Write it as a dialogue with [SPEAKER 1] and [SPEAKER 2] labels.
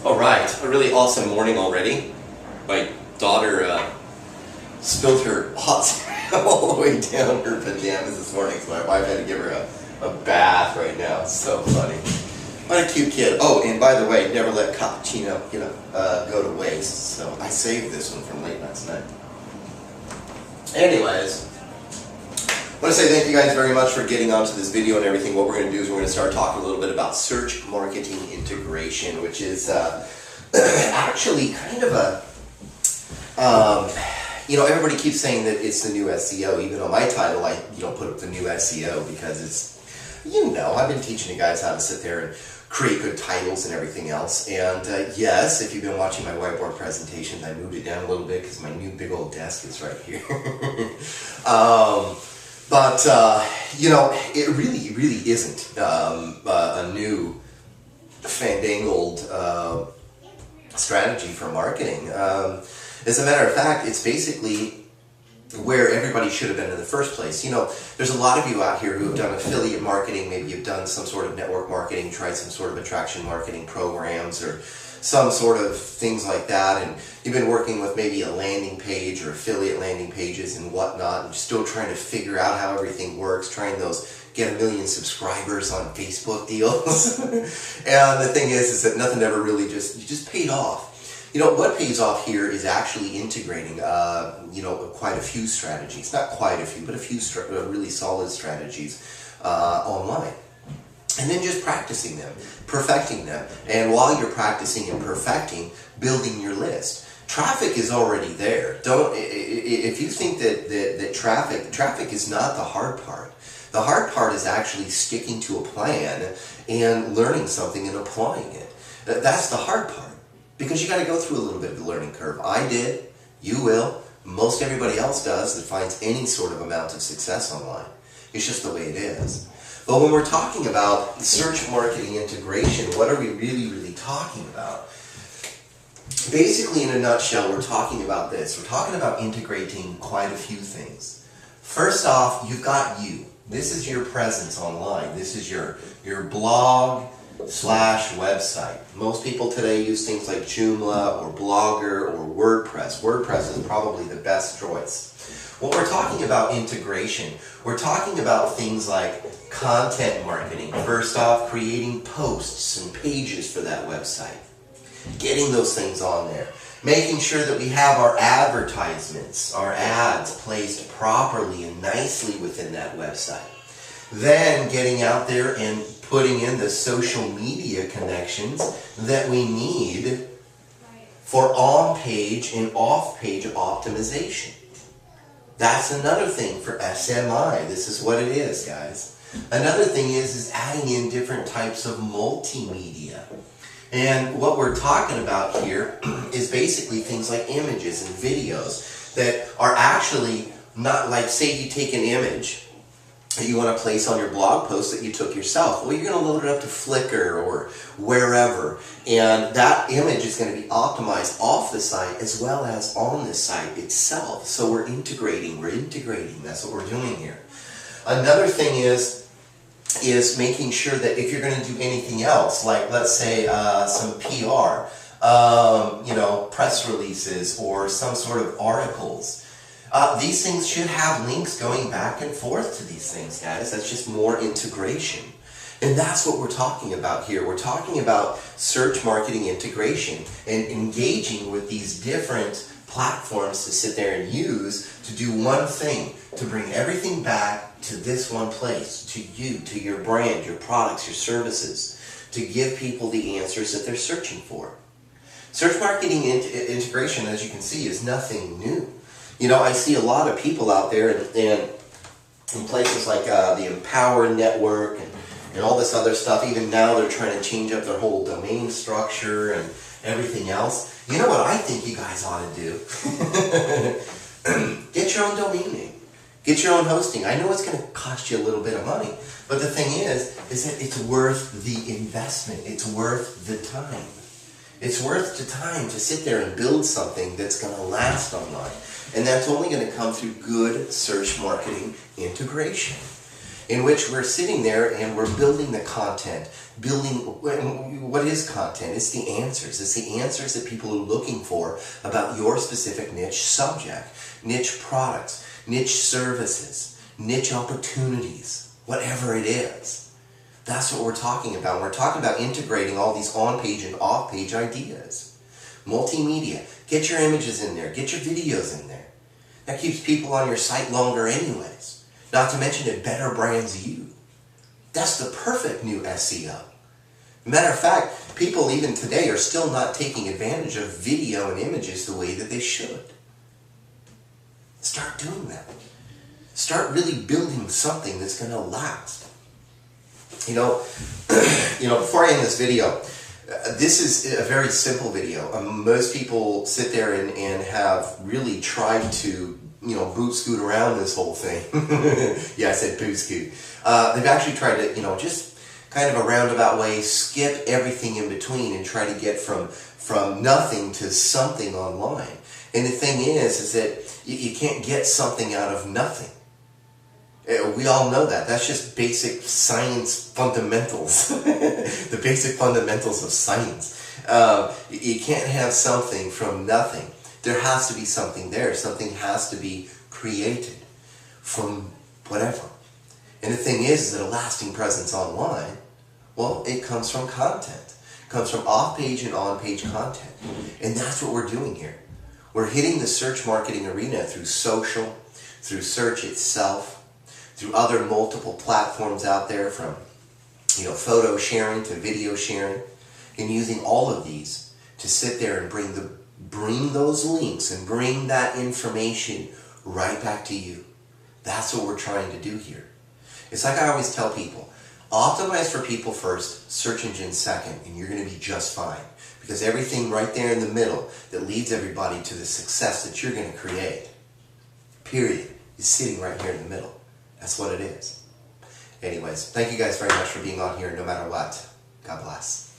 [SPEAKER 1] All right, a really awesome morning already. My daughter spilled her hot cereal all the way down her pajamas this morning, so my wife had to give her a bath right now. It's so funny. What a cute kid. Oh, and by the way, never let cappuccino, go to waste. So I saved this one from late last night. Anyways, I want to say thank you guys very much for getting onto this video and everything. What we're going to do is we're going to start talking a little bit about search marketing integration, which is actually kind of a, everybody keeps saying that it's the new SEO. Even on my title, I put up the new SEO because it's, I've been teaching you guys how to sit there and create good titles and everything else. And yes, if you've been watching my whiteboard presentations, I moved it down a little bit because my new big old desk is right here. But it really isn't a new fandangled strategy for marketing. As a matter of fact, it's basically where everybody should have been in the first place. There's a lot of you out here who have done affiliate marketing, maybe you've done some sort of network marketing, tried some sort of attraction marketing programs or some sort of things like that, and you've been working with maybe a landing page or affiliate landing pages and whatnot, and still trying to figure out how everything works, trying those get 1 million subscribers on Facebook deals. And the thing is that nothing ever really just paid off. What pays off here is actually integrating, quite a few strategies. Not quite a few, but a few really solid strategies online. And then just practicing them, perfecting them. And while you're practicing and perfecting, building your list. Traffic is already there. If you think that traffic is not the hard part. The hard part is actually sticking to a plan and learning something and applying it. That's the hard part. Because you got to go through a little bit of a learning curve. I did, you will, most everybody else does that finds any sort of amount of success online. It's just the way it is. But when we're talking about search marketing integration, what are we really talking about? Basically, in a nutshell, we're talking about this. We're talking about integrating quite a few things. First off, you've got you. This is your presence online. This is your blog / website. Most people today use things like Joomla or Blogger or WordPress. WordPress is probably the best choice. When we're talking about integration, we're talking about things like content marketing. First off, creating posts and pages for that website. Getting those things on there. Making sure that we have our advertisements, our ads placed properly and nicely within that website. Then getting out there and putting in the social media connections that we need for on-page and off-page optimization. That's another thing for SMI. This is what it is, guys. Another thing is adding in different types of multimedia. And what we're talking about here is basically things like images and videos that are actually not like, say you take an image that you want to place on your blog post that you took yourself. Well, you're going to load it up to Flickr or wherever, and that image is going to be optimized off the site as well as on the site itself. So we're integrating. That's what we're doing here. Another thing is making sure that if you're going to do anything else, like let's say some PR, press releases or some sort of articles, these things should have links going back and forth to these things, guys. That's just more integration. And that's what we're talking about here. We're talking about search marketing integration and engaging with these different platforms to sit there and use to do one thing, to bring everything back to this one place, to you, to your brand, your products, your services, to give people the answers that they're searching for. Search marketing integration, as you can see, is nothing new. I see a lot of people out there and in places like the Empower Network and all this other stuff. Even now they're trying to change up their whole domain structure and everything else. You know what I think you guys ought to do? Get your own domain name. Get your own hosting. I know it's going to cost you a little bit of money, but the thing is that it's worth the investment. It's worth the time. It's worth the time to sit there and build something that's going to last online. And that's only going to come through good search marketing integration. in which we're sitting there and we're building the content. What is content? It's the answers. It's the answers that people are looking for about your specific niche subject, niche products, niche services, niche opportunities, whatever it is. That's what we're talking about. We're talking about integrating all these on-page and off-page ideas. Multimedia. Get your images in there. Get your videos in there. That keeps people on your site longer anyways. Not to mention it better brands you. That's the perfect new SEO. Matter of fact, people even today are still not taking advantage of video and images the way that they should. Start doing that. Start really building something that's going to last. Before I end this video, this is a very simple video. Most people sit there and have really tried to, boot scoot around this whole thing. Yeah, I said boot scoot. They've actually tried to, just kind of a roundabout way, skip everything in between and try to get from nothing to something online. And the thing is that you can't get something out of nothing. We all know that. That's just basic science fundamentals. The basic fundamentals of science. You can't have something from nothing. There has to be something there. Something has to be created from whatever. And the thing is that a lasting presence online, well, it comes from content. It comes from off-page and on-page content. And that's what we're doing here. We're hitting the search marketing arena through social, through search itself, through other multiple platforms out there, from photo sharing to video sharing, and using all of these to sit there and bring those links and bring that information right back to you. That's what we're trying to do here. It's like I always tell people, optimize for people first, search engine second, and you're going to be just fine. Because everything right there in the middle that leads everybody to the success that you're going to create, period, is sitting right here in the middle. That's what it is. Anyways, thank you guys very much for being on here no matter what. God bless.